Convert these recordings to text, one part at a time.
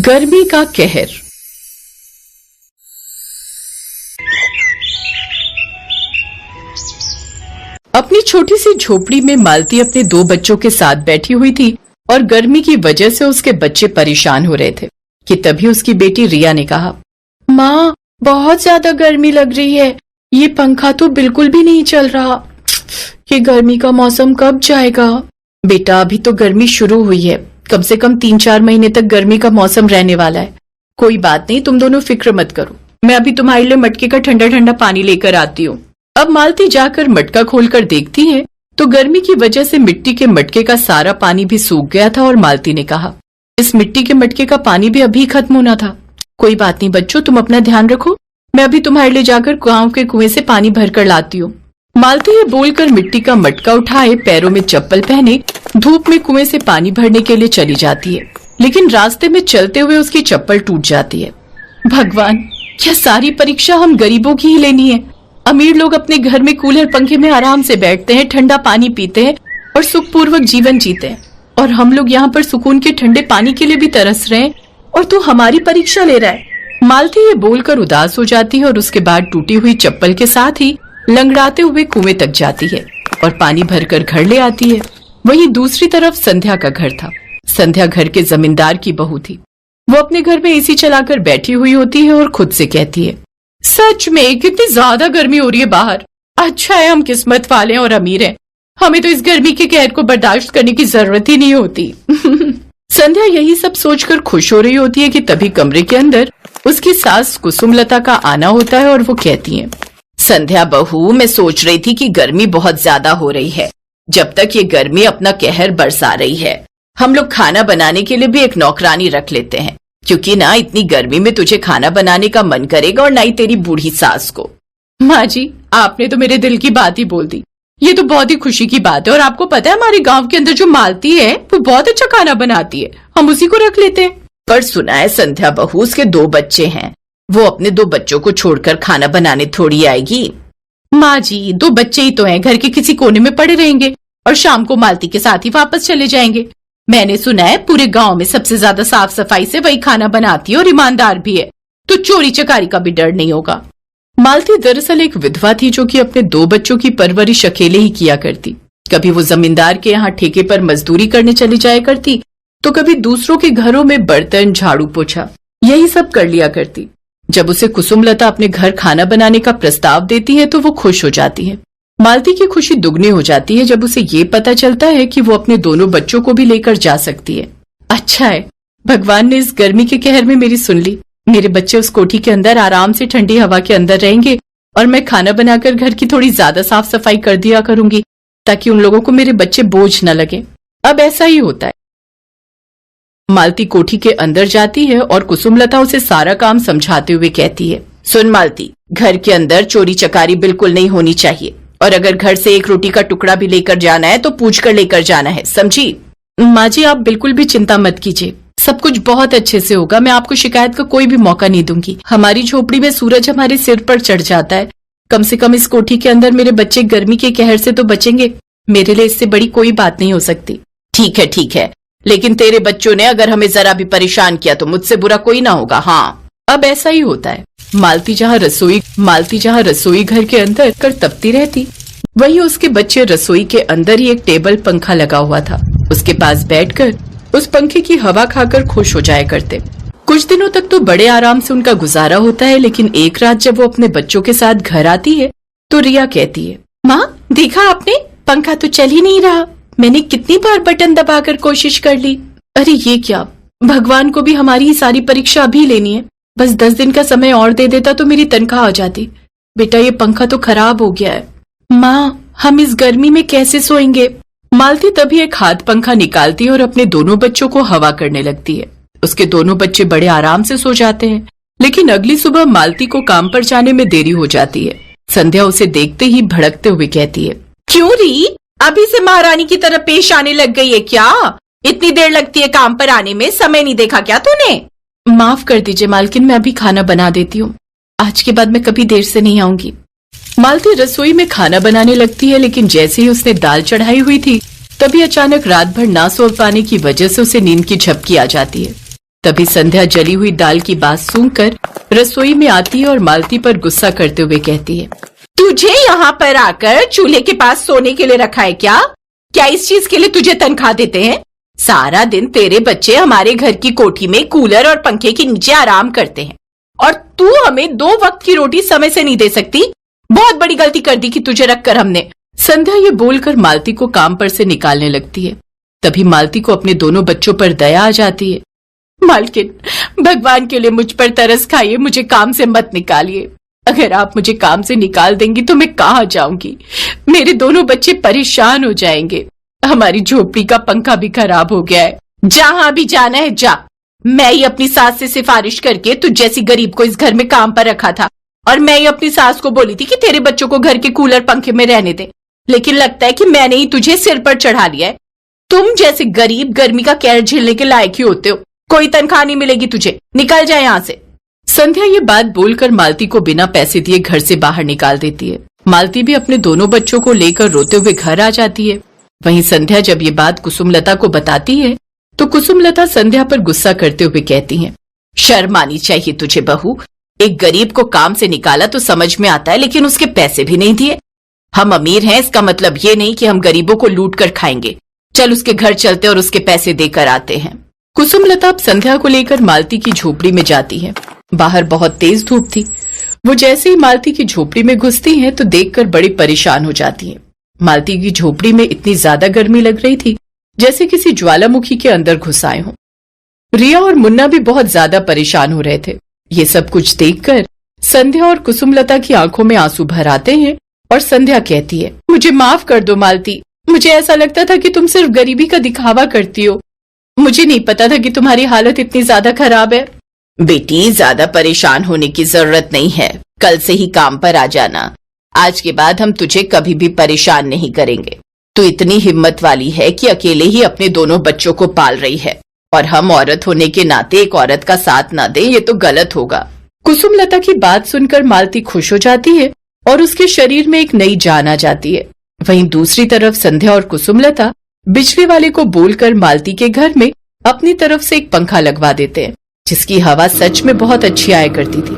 गर्मी का कहर। अपनी छोटी सी झोपड़ी में मालती अपने 2 बच्चों के साथ बैठी हुई थी और गर्मी की वजह से उसके बच्चे परेशान हो रहे थे कि तभी उसकी बेटी रिया ने कहा, माँ बहुत ज्यादा गर्मी लग रही है, ये पंखा तो बिल्कुल भी नहीं चल रहा। ये गर्मी का मौसम कब जाएगा? बेटा अभी तो गर्मी शुरू हुई है, कम से कम 3-4 महीने तक गर्मी का मौसम रहने वाला है। कोई बात नहीं, तुम दोनों फिक्र मत करो, मैं अभी तुम्हारे लिए मटके का ठंडा ठंडा पानी लेकर आती हूँ। अब मालती जाकर मटका खोलकर देखती है तो गर्मी की वजह से मिट्टी के मटके का सारा पानी भी सूख गया था और मालती ने कहा, इस मिट्टी के मटके का पानी भी अभी खत्म होना था। कोई बात नहीं बच्चों, तुम अपना ध्यान रखो, मैं अभी तुम्हारे लिए जाकर गांव के कुएं से पानी भरकर लाती हूँ। मालती ये बोलकर मिट्टी का मटका उठाए, पैरों में चप्पल पहने धूप में कुएं से पानी भरने के लिए चली जाती है, लेकिन रास्ते में चलते हुए उसकी चप्पल टूट जाती है। भगवान, क्या सारी परीक्षा हम गरीबों की ही लेनी है? अमीर लोग अपने घर में कूलर पंखे में आराम से बैठते हैं, ठंडा पानी पीते हैं और सुखपूर्वक जीवन जीते हैं, और हम लोग यहाँ पर सुकून के ठंडे पानी के लिए भी तरस रहे हैं और तू हमारी परीक्षा ले रहा है। मालती ये बोलकर उदास हो जाती है और उसके बाद टूटी हुई चप्पल के साथ ही लंगड़ाते हुए कुएं तक जाती है और पानी भरकर घर ले आती है। वहीं दूसरी तरफ संध्या का घर था। संध्या घर के जमींदार की बहू थी। वो अपने घर में एसी चलाकर बैठी हुई होती है और खुद से कहती है, सच में कितनी ज्यादा गर्मी हो रही है बाहर। अच्छा है हम किस्मत वाले हैं और अमीर हैं, हमें तो इस गर्मी के कहर को बर्दाश्त करने की जरूरत ही नहीं होती। संध्या यही सब सोचकर खुश हो रही होती है कि तभी कमरे के अंदर उसकी सास कुसुमलता का आना होता है और वो कहती है, संध्या बहू, मैं सोच रही थी कि गर्मी बहुत ज्यादा हो रही है। जब तक ये गर्मी अपना कहर बरसा रही है, हम लोग खाना बनाने के लिए भी एक नौकरानी रख लेते हैं, क्योंकि ना इतनी गर्मी में तुझे खाना बनाने का मन करेगा और ना ही तेरी बूढ़ी सास को। माँ जी, आपने तो मेरे दिल की बात ही बोल दी। ये तो बहुत ही खुशी की बात है, और आपको पता है हमारे गांव के अंदर जो मालती है वो बहुत अच्छा खाना बनाती है, हम उसी को रख लेते हैं। पर सुना है संध्या बहू, उसके 2 बच्चे हैं, वो अपने 2 बच्चों को छोड़कर खाना बनाने थोड़ी आएगी। माँ जी, 2 बच्चे ही तो हैं, घर के किसी कोने में पड़े रहेंगे और शाम को मालती के साथ ही वापस चले जाएंगे। मैंने सुना है पूरे गांव में सबसे ज्यादा साफ सफाई से वही खाना बनाती है और ईमानदार भी है, तो चोरी चकारी का भी डर नहीं होगा। मालती दरअसल एक विधवा थी जो कि अपने 2 बच्चों की परवरिश अकेले ही किया करती। कभी वो जमींदार के यहाँ ठेके पर मजदूरी करने चली जाया करती, तो कभी दूसरों के घरों में बर्तन, झाड़ू पोछा यही सब कर लिया करती। जब उसे कुसुमलता अपने घर खाना बनाने का प्रस्ताव देती है तो वो खुश हो जाती है। मालती की खुशी दुगनी हो जाती है जब उसे ये पता चलता है कि वो अपने दोनों बच्चों को भी लेकर जा सकती है। अच्छा है, भगवान ने इस गर्मी के कहर में मेरी सुन ली। मेरे बच्चे उस कोठी के अंदर आराम से ठंडी हवा के अंदर रहेंगे और मैं खाना बनाकर घर की थोड़ी ज्यादा साफ सफाई कर दिया करूंगी, ताकि उन लोगों को मेरे बच्चे बोझ न लगे। अब ऐसा ही होता है। मालती कोठी के अंदर जाती है और कुसुमलता उसे सारा काम समझाते हुए कहती है, सुन मालती, घर के अंदर चोरी चकारी बिल्कुल नहीं होनी चाहिए, और अगर घर से एक रोटी का टुकड़ा भी लेकर जाना है तो पूछ कर लेकर जाना है, समझी? माँ जी, आप बिल्कुल भी चिंता मत कीजिए, सब कुछ बहुत अच्छे से होगा, मैं आपको शिकायत का कोई भी मौका नहीं दूंगी। हमारी झोपड़ी में सूरज हमारे सिर पर चढ़ जाता है, कम से कम इस कोठी के अंदर मेरे बच्चे गर्मी के कहर से तो बचेंगे। मेरे लिए इससे बड़ी कोई बात नहीं हो सकती। ठीक है, लेकिन तेरे बच्चों ने अगर हमें जरा भी परेशान किया तो मुझसे बुरा कोई ना होगा। हाँ, अब ऐसा ही होता है। मालती जहाँ रसोई घर के अंदर कर तपती रहती, वहीं उसके बच्चे रसोई के अंदर ही एक टेबल पंखा लगा हुआ था, उसके पास बैठकर उस पंखे की हवा खाकर खुश हो जाया करते। कुछ दिनों तक तो बड़े आराम से उनका गुजारा होता है, लेकिन एक रात जब वो अपने बच्चों के साथ घर आती है तो रिया कहती है, माँ देखा आपने, पंखा तो चल ही नहीं रहा, मैंने कितनी बार बटन दबाकर कोशिश कर ली। अरे ये क्या, भगवान को भी हमारी ही सारी परीक्षा अभी लेनी है, बस 10 दिन का समय और दे देता तो मेरी तनख्वाह आ जाती। बेटा ये पंखा तो खराब हो गया है। माँ, हम इस गर्मी में कैसे सोएंगे? मालती तभी एक हाथ पंखा निकालती है और अपने दोनों बच्चों को हवा करने लगती है। उसके दोनों बच्चे बड़े आराम से सो जाते हैं, लेकिन अगली सुबह मालती को काम पर जाने में देरी हो जाती है। संध्या उसे देखते ही भड़कते हुए कहती है, क्यों री, अभी से महारानी की तरह पेश आने लग गई है क्या? इतनी देर लगती है काम पर आने में, समय नहीं देखा क्या तूने? माफ कर दीजिए मालकिन, मैं अभी खाना बना देती हूँ, आज के बाद मैं कभी देर से नहीं आऊंगी। मालती रसोई में खाना बनाने लगती है, लेकिन जैसे ही उसने दाल चढ़ाई हुई थी तभी अचानक रात भर ना सो पाने की वजह से उसे नींद की झपकी आ जाती है। तभी संध्या जली हुई दाल की बात सुनकर रसोई में आती है और मालती पर गुस्सा करते हुए कहती है, तुझे यहाँ पर आकर चूल्हे के पास सोने के लिए रखा है क्या? क्या इस चीज के लिए तुझे तनख्वाह देते हैं? सारा दिन तेरे बच्चे हमारे घर की कोठी में कूलर और पंखे के नीचे आराम करते हैं और तू हमें 2 वक्त की रोटी समय से नहीं दे सकती। बहुत बड़ी गलती कर दी कि तुझे रखकर हमने। संध्या ये बोलकर मालती को काम पर से निकालने लगती है। तभी मालती को अपने दोनों बच्चों पर दया आ जाती है। मालकिन, भगवान के लिए मुझ पर तरस खाइए, मुझे काम से मत निकालिए। अगर आप मुझे काम से निकाल देंगी तो मैं कहाँ जाऊंगी? मेरे दोनों बच्चे परेशान हो जाएंगे। हमारी झोपड़ी का पंखा भी खराब हो गया है। जहां भी जाना है जा। मैं ही अपनी सास से सिफारिश करके तुझ जैसी गरीब को इस घर में काम पर रखा था और मैं ही अपनी सास को बोली थी कि तेरे बच्चों को घर के कूलर पंखे में रहने दे, लेकिन लगता है कि मैंने ही तुझे सिर पर चढ़ा लिया है। तुम जैसे गरीब गर्मी का कहर झेलने के लायक ही होते हो। कोई तनख्वाह नहीं मिलेगी तुझे, निकल जाए यहाँ से। संध्या ये बात बोलकर मालती को बिना पैसे दिए घर से बाहर निकाल देती है। मालती भी अपने दोनों बच्चों को लेकर रोते हुए घर आ जाती है। वहीं संध्या जब ये बात कुसुमलता को बताती है तो कुसुमलता संध्या पर गुस्सा करते हुए कहती है, शर्म आनी चाहिए तुझे बहू। एक गरीब को काम से निकाला तो समझ में आता है, लेकिन उसके पैसे भी नहीं दिए। हम अमीर हैं इसका मतलब ये नहीं कि हम गरीबों को लूट कर खाएंगे। चल उसके घर चलते और उसके पैसे देकर आते हैं। कुसुमलता अब संध्या को लेकर मालती की झोपड़ी में जाती है। बाहर बहुत तेज धूप थी। वो जैसे ही मालती की झोपड़ी में घुसती हैं तो देखकर बड़ी परेशान हो जाती है। मालती की झोपड़ी में इतनी ज्यादा गर्मी लग रही थी जैसे किसी ज्वालामुखी के अंदर घुस आए हों। रिया और मुन्ना भी बहुत ज्यादा परेशान हो रहे थे। ये सब कुछ देखकर संध्या और कुसुमलता की आंखों में आंसू भर आते हैं और संध्या कहती है, मुझे माफ कर दो मालती। मुझे ऐसा लगता था कि तुम सिर्फ गरीबी का दिखावा करती हो। मुझे नहीं पता था कि तुम्हारी हालत इतनी ज्यादा खराब है। बेटी, ज्यादा परेशान होने की जरूरत नहीं है। कल से ही काम पर आ जाना। आज के बाद हम तुझे कभी भी परेशान नहीं करेंगे। तू इतनी हिम्मत वाली है कि अकेले ही अपने दोनों बच्चों को पाल रही है और हम औरत होने के नाते एक औरत का साथ ना दें, ये तो गलत होगा। कुसुमलता की बात सुनकर मालती खुश हो जाती है और उसके शरीर में एक नई जान आ जाती है। वहीं दूसरी तरफ संध्या और कुसुमलता बिजली वाले को बोलकर मालती के घर में अपनी तरफ से एक पंखा लगवा देते हैं, जिसकी हवा सच में बहुत अच्छी आया करती थी।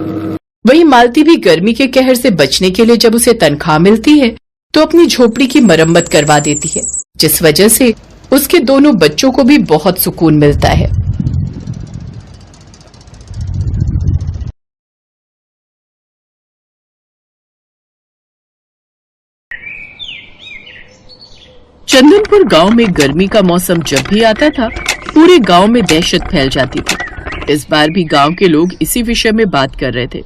वहीं मालती भी गर्मी के कहर से बचने के लिए जब उसे तनख्वाह मिलती है तो अपनी झोपड़ी की मरम्मत करवा देती है, जिस वजह से उसके दोनों बच्चों को भी बहुत सुकून मिलता है। चंदनपुर गांव में गर्मी का मौसम जब भी आता था पूरे गांव में दहशत फैल जाती थी। इस बार भी गांव के लोग इसी विषय में बात कर रहे थे।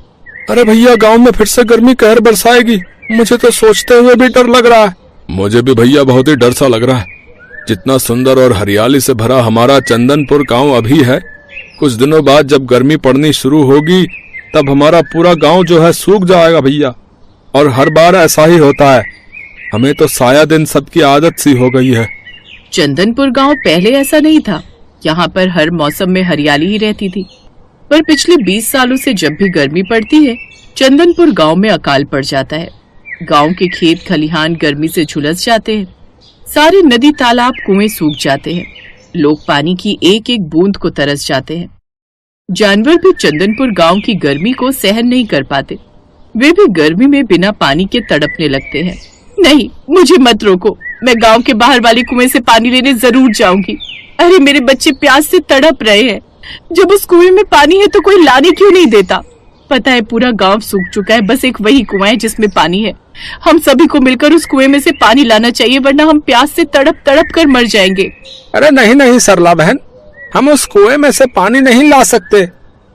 अरे भैया, गांव में फिर से गर्मी कहर बरसाएगी। मुझे तो सोचते हुए भी डर लग रहा है। मुझे भी भैया बहुत ही डर सा लग रहा है। जितना सुंदर और हरियाली से भरा हमारा चंदनपुर गांव अभी है, कुछ दिनों बाद जब गर्मी पड़नी शुरू होगी तब हमारा पूरा गांव जो है सूख जाएगा भैया। और हर बार ऐसा ही होता है। हमें तो साया दिन सबकी आदत सी हो गई है। चंदनपुर गांव पहले ऐसा नहीं था। यहाँ पर हर मौसम में हरियाली ही रहती थी, पर पिछले 20 सालों से जब भी गर्मी पड़ती है चंदनपुर गांव में अकाल पड़ जाता है। गांव के खेत खलिहान गर्मी से झुलस जाते हैं। सारे नदी तालाब कुएं सूख जाते हैं। लोग पानी की एक एक बूंद को तरस जाते हैं। जानवर भी चंदनपुर गांव की गर्मी को सहन नहीं कर पाते। वे भी गर्मी में बिना पानी के तड़पने लगते हैं। नहीं, मुझे मत रोको। मैं गांव के बाहर वाले कुएं से पानी लेने जरूर जाऊंगी। अरे मेरे बच्चे प्यास से तड़प रहे हैं। जब उस कुएं में पानी है तो कोई लाने क्यों नहीं देता? पता है पूरा गांव सूख चुका है, बस एक वही कुआं है जिसमें पानी है। हम सभी को मिलकर उस कुएं में से पानी लाना चाहिए, वरना हम प्यास से तड़प तड़प कर मर जाएंगे। अरे नहीं नहीं सरला बहन, हम उस कुएं में से पानी नहीं ला सकते।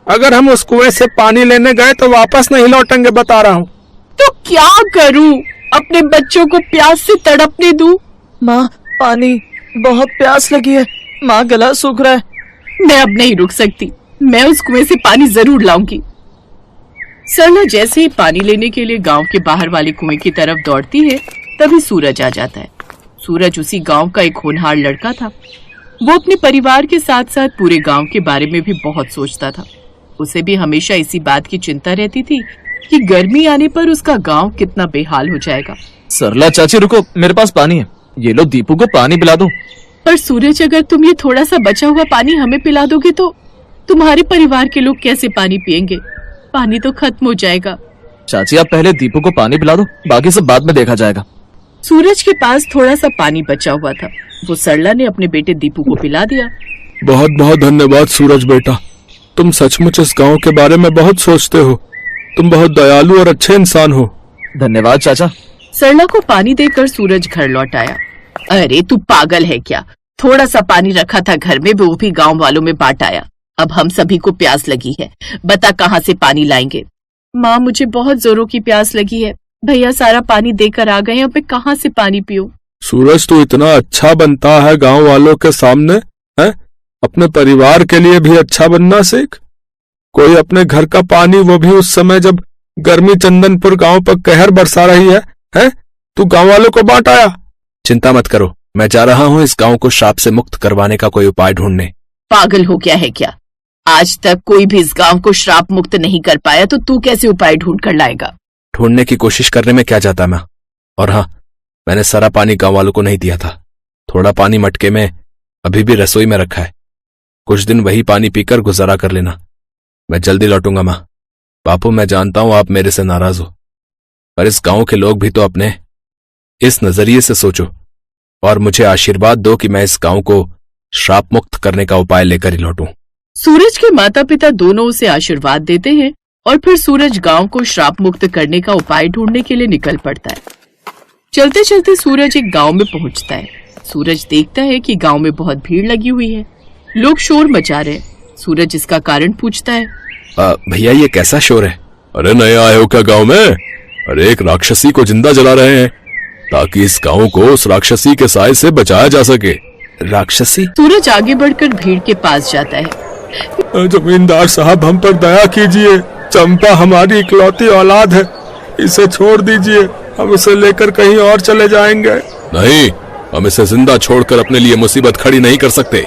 अगर हम उस कुएं से पानी लेने गए तो वापस नहीं लौटेंगे, बता रहा हूँ। तो क्या करूँ? अपने बच्चों को प्यास से तड़पने दूं? माँ, पानी, बहुत प्यास लगी है। माँ, गला सूख रहा है। मैं अब नहीं रुक सकती। मैं उस कुएं से पानी जरूर लाऊंगी। सरला जैसे ही पानी लेने के लिए गांव के बाहर वाले कुएं की तरफ दौड़ती है, तभी सूरज आ जाता है। सूरज उसी गांव का एक होनहार लड़का था। वो अपने परिवार के साथ साथ पूरे गांव के बारे में भी बहुत सोचता था। उसे भी हमेशा इसी बात की चिंता रहती थी कि गर्मी आने पर उसका गांव कितना बेहाल हो जाएगा। सरला चाची रुको, मेरे पास पानी है। ये लो, दीपू को पानी पिला दो। पर सूरज, अगर तुम ये थोड़ा सा बचा हुआ पानी हमें पिला दोगे तो तुम्हारे परिवार के लोग कैसे पानी पिएंगे? पानी तो खत्म हो जाएगा। चाची आप पहले दीपू को पानी पिला दो, बाकी सब बाद में देखा जाएगा। सूरज के पास थोड़ा सा पानी बचा हुआ था, वो सरला ने अपने बेटे दीपू को पिला दिया। बहुत बहुत धन्यवाद सूरज बेटा, तुम सचमुच इस गांव के बारे में बहुत सोचते हो। तुम बहुत दयालु और अच्छे इंसान हो। धन्यवाद चाचा। सरला को पानी देकर सूरज घर लौट आया। अरे तू पागल है क्या? थोड़ा सा पानी रखा था घर में, वो भी गांव वालों में बांट आया। अब हम सभी को प्यास लगी है, बता कहाँ से पानी लाएंगे? माँ मुझे बहुत जोरों की प्यास लगी है, भैया सारा पानी देकर आ गए, अब मैं कहाँ से पानी पीऊं? सूरज तू इतना अच्छा बनता है गांव वालों के सामने, है? अपने परिवार के लिए भी अच्छा बनना सीख। कोई अपने घर का पानी, वो भी उस समय जब गर्मी चंदनपुर गांव पर कहर बरसा रही है? तू गांव वालों को बांट आया। चिंता मत करो, मैं जा रहा हूँ इस गांव को श्राप से मुक्त करवाने का कोई उपाय ढूंढने। पागल हो गया है क्या? आज तक कोई भी इस गांव को श्राप मुक्त नहीं कर पाया, तो तू कैसे उपाय ढूंढ कर लाएगा? ढूंढने की कोशिश करने में क्या जाता मैं। और हाँ, मैंने सारा पानी गांव वालों को नहीं दिया था। थोड़ा पानी मटके में अभी भी रसोई में रखा है। कुछ दिन वही पानी पीकर गुजारा कर लेना। मैं जल्दी लौटूंगा माँ। बापू मैं जानता हूं आप मेरे से नाराज हो, पर इस गांव के लोग भी तो अपने इस नजरिए से सोचो और मुझे आशीर्वाद दो कि मैं इस गांव को श्राप मुक्त करने का उपाय लेकर ही लौटूं। सूरज के माता पिता दोनों उसे आशीर्वाद देते हैं और फिर सूरज गांव को श्राप मुक्त करने का उपाय ढूंढने के लिए निकल पड़ता है। चलते चलते सूरज एक गांव में पहुंचता है। सूरज देखता है कि गांव में बहुत भीड़ लगी हुई है, लोग शोर मचा रहे हैं। सूरज इसका कारण पूछता है। भैया ये कैसा शोर है? अरे नए आए हो क्या गांव में? अरे एक राक्षसी को जिंदा जला रहे हैं ताकि इस गांव को उस राक्षसी के साए से बचाया जा सके। राक्षसी? सूरज आगे बढ़कर भीड़ के पास जाता है। जमींदार साहब हम पर दया कीजिए, चंपा हमारी इकलौती औलाद है, इसे छोड़ दीजिए, हम इसे लेकर कहीं और चले जाएंगे। नहीं, हम इसे जिंदा छोड़कर अपने लिए मुसीबत खड़ी नहीं कर सकते।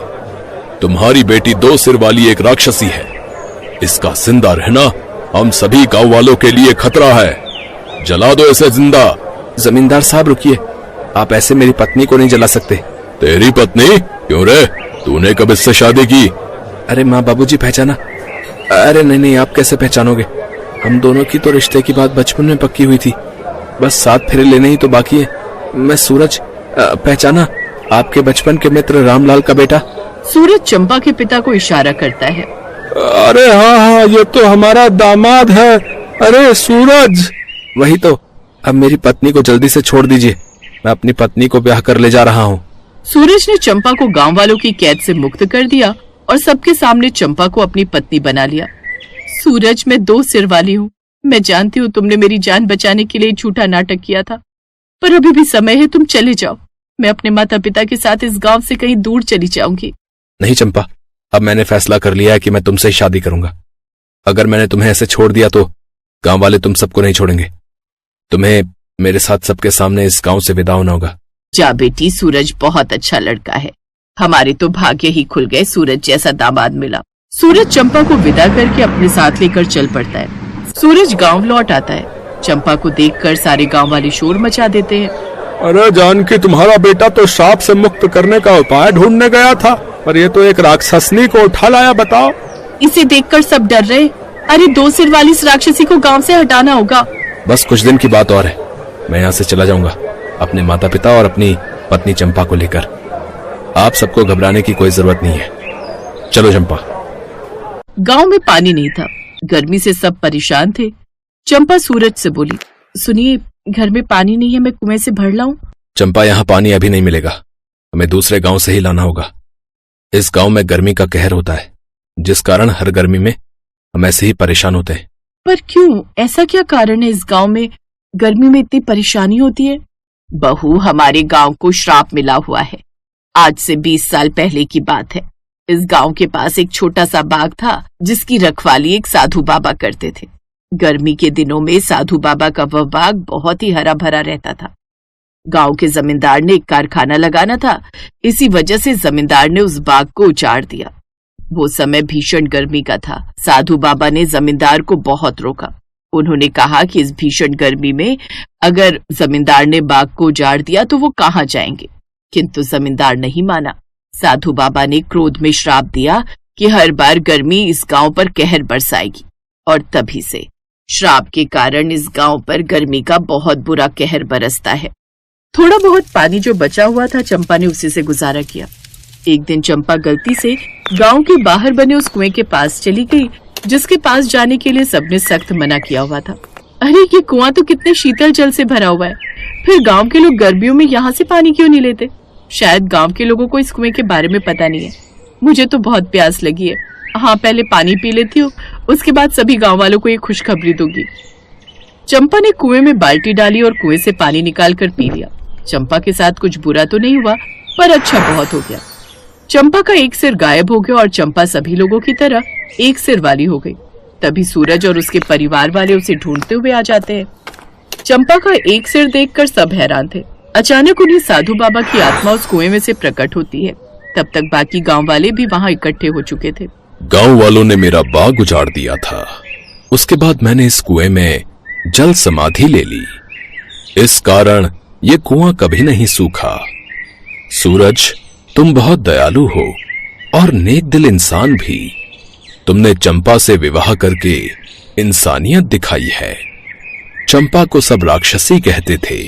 तुम्हारी बेटी 2 सिर वाली एक राक्षसी है, इसका जिंदा रहना हम सभी गांव वालों के लिए खतरा है। जला दो इसे जिंदा। जमींदार साहब रुकिए, आप ऐसे मेरी पत्नी को नहीं जला सकते। तेरी पत्नी? क्यों रे, तूने कब इससे शादी की? अरे माँ बाबूजी पहचाना? अरे नहीं नहीं, आप कैसे पहचानोगे? हम दोनों की तो रिश्ते की बात बचपन में पक्की हुई थी, बस 7 फेरे लेने ही तो बाकी है। मैं सूरज, पहचाना? आपके बचपन के मित्र रामलाल का बेटा। सूरज चंपा के पिता को इशारा करता है। अरे हाँ, ये तो हमारा दामाद है। अरे सूरज। वही तो। अब मेरी पत्नी को जल्दी से छोड़ दीजिए, मैं अपनी पत्नी को ब्याह कर ले जा रहा हूँ। सूरज ने चंपा को गांव वालों की कैद से मुक्त कर दिया और सबके सामने चंपा को अपनी पत्नी बना लिया। सूरज मैं 2 सिर वाली हूँ, मैं जानती हूँ तुमने मेरी जान बचाने के लिए झूठा नाटक किया था, पर अभी भी समय है, तुम चले जाओ। मैं अपने माता पिता के साथ इस गांव से कहीं दूर चली जाऊंगी। नहीं चंपा, अब मैंने फैसला कर लिया है कि मैं तुमसे ही शादी करूंगा। अगर मैंने तुम्हें ऐसे छोड़ दिया तो गांव वाले तुम सबको नहीं छोड़ेंगे। तुम्हें मेरे साथ सबके सामने इस गांव से विदा होना होगा। जा बेटी, सूरज बहुत अच्छा लड़का है, हमारे तो भाग्य ही खुल गए, सूरज जैसा दामाद मिला। सूरज चंपा को विदा करके अपने साथ लेकर चल पड़ता है। सूरज गांव लौट आता है। चंपा को देखकर सारे गांव वाले शोर मचा देते हैं। अरे जानकी, तुम्हारा बेटा तो श्राप से मुक्त करने का उपाय ढूंढने गया था, पर ये तो एक राक्षसनी को उठा लाया। बताओ। इसे देखकर सब डर रहे। अरे 2 सिर वाली इस राक्षसी को गांव से हटाना होगा। बस कुछ दिन की बात और है, मैं यहाँ से चला जाऊंगा अपने माता पिता और अपनी पत्नी चंपा को लेकर। आप सबको घबराने की कोई जरूरत नहीं है। चलो चंपा। गांव में पानी नहीं था, गर्मी से सब परेशान थे। चंपा सूरज से बोली, सुनिए, घर में पानी नहीं है, मैं कुएं से भर लाऊं? चंपा, यहाँ पानी अभी नहीं मिलेगा, हमें दूसरे गांव से ही लाना होगा। इस गांव में गर्मी का कहर होता है, जिस कारण हर गर्मी में हम ऐसे ही परेशान होते हैं। पर क्यों? ऐसा क्या कारण है इस गांव में गर्मी में इतनी परेशानी होती है? बहू, हमारे गांव को श्राप मिला हुआ है। आज से 20 साल पहले की बात है। इस गांव के पास एक छोटा सा बाग था, जिसकी रखवाली एक साधु बाबा करते थे। गर्मी के दिनों में साधु बाबा का वह बाग बहुत ही हरा भरा रहता था। गांव के जमींदार ने एक कारखाना लगाना था, इसी वजह से जमींदार ने उस बाग को उजाड़ दिया। वो समय भीषण गर्मी का था। साधु बाबा ने जमींदार को बहुत रोका। उन्होंने कहा कि इस भीषण गर्मी में अगर जमींदार ने बाग को उजाड़ दिया तो वो कहाँ जाएंगे, किंतु जमींदार नहीं माना। साधु बाबा ने क्रोध में श्राप दिया कि हर बार गर्मी इस गांव पर कहर बरसाएगी और तभी से श्राप के कारण इस गांव पर गर्मी का बहुत बुरा कहर बरसता है। थोड़ा बहुत पानी जो बचा हुआ था चंपा ने उसी से गुजारा किया। एक दिन चंपा गलती से गांव के बाहर बने उस कुएं के पास चली गई जिसके पास जाने के लिए सबने सख्त मना किया हुआ था। अरे ये कुआं तो कितने शीतल जल से भरा हुआ है, फिर गांव के लोग गर्मियों में यहाँ से पानी क्यों नहीं लेते? शायद गांव के लोगों को इस कुएं के बारे में पता नहीं है। मुझे तो बहुत प्यास लगी है। हाँ, पहले पानी पी लेती हूँ, उसके बाद सभी गांव वालों को ये खुशखबरी दूंगी। चंपा ने कुएं में बाल्टी डाली और कुएं से पानी निकाल कर पी लिया। चंपा के साथ कुछ बुरा तो नहीं हुआ, पर अच्छा बहुत हो गया। चंपा का एक सिर गायब हो गया और चंपा सभी लोगों की तरह एक सिर वाली हो गई। तभी सूरज और उसके परिवार वाले उसे ढूंढते हुए आ जाते हैं। चंपा का एक सिर देखकर सब हैरान थे। अचानक उन्हें साधु बाबा की आत्मा उस कुएं में से प्रकट होती है। तब तक बाकी गांव वाले भी वहां इकट्ठे हो चुके थे। गांव वालों ने मेरा बाग उजाड़ दिया था। उसके बाद मैंने इस कुएं में जल समाधि ले ली। इस कारण ये कुआं कभी नहीं सूखा। सूरज, तुम बहुत दयालु हो और नेक दिल इंसान भी। तुमने चंपा से विवाह करके इंसानियत दिखाई है। चंपा को सब राक्षसी कहते थे,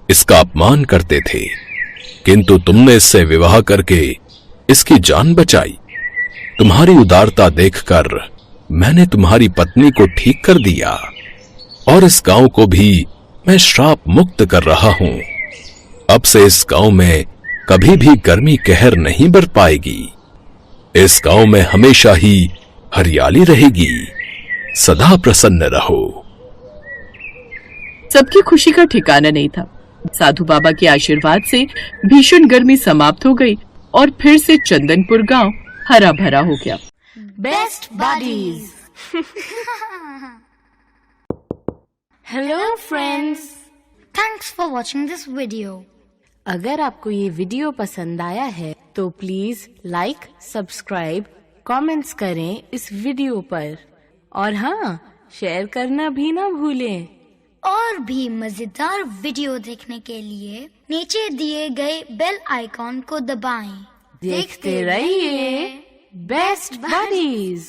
इसका अपमान करते थे, किंतु तुमने इससे विवाह करके इसकी जान बचाई। तुम्हारी उदारता देखकर मैंने तुम्हारी पत्नी को ठीक कर दिया और इस गांव को भी मैं श्राप मुक्त कर रहा हूं। अब से इस गांव में कभी भी गर्मी कहर नहीं बर पाएगी। इस गांव में हमेशा ही हरियाली रहेगी। सदा प्रसन्न रहो। सबकी खुशी का ठिकाना नहीं था। साधु बाबा के आशीर्वाद से भीषण गर्मी समाप्त हो गई और फिर से चंदनपुर गांव हरा भरा हो गया। Best buddies. Hello friends, thanks for watching this video. अगर आपको ये वीडियो पसंद आया है तो प्लीज लाइक, सब्सक्राइब, कमेंट्स करें इस वीडियो पर और हाँ, शेयर करना भी ना भूलें। और भी मजेदार वीडियो देखने के लिए नीचे दिए गए बेल आइकॉन को दबाएं। देखते रहिए बेस्ट बडीज।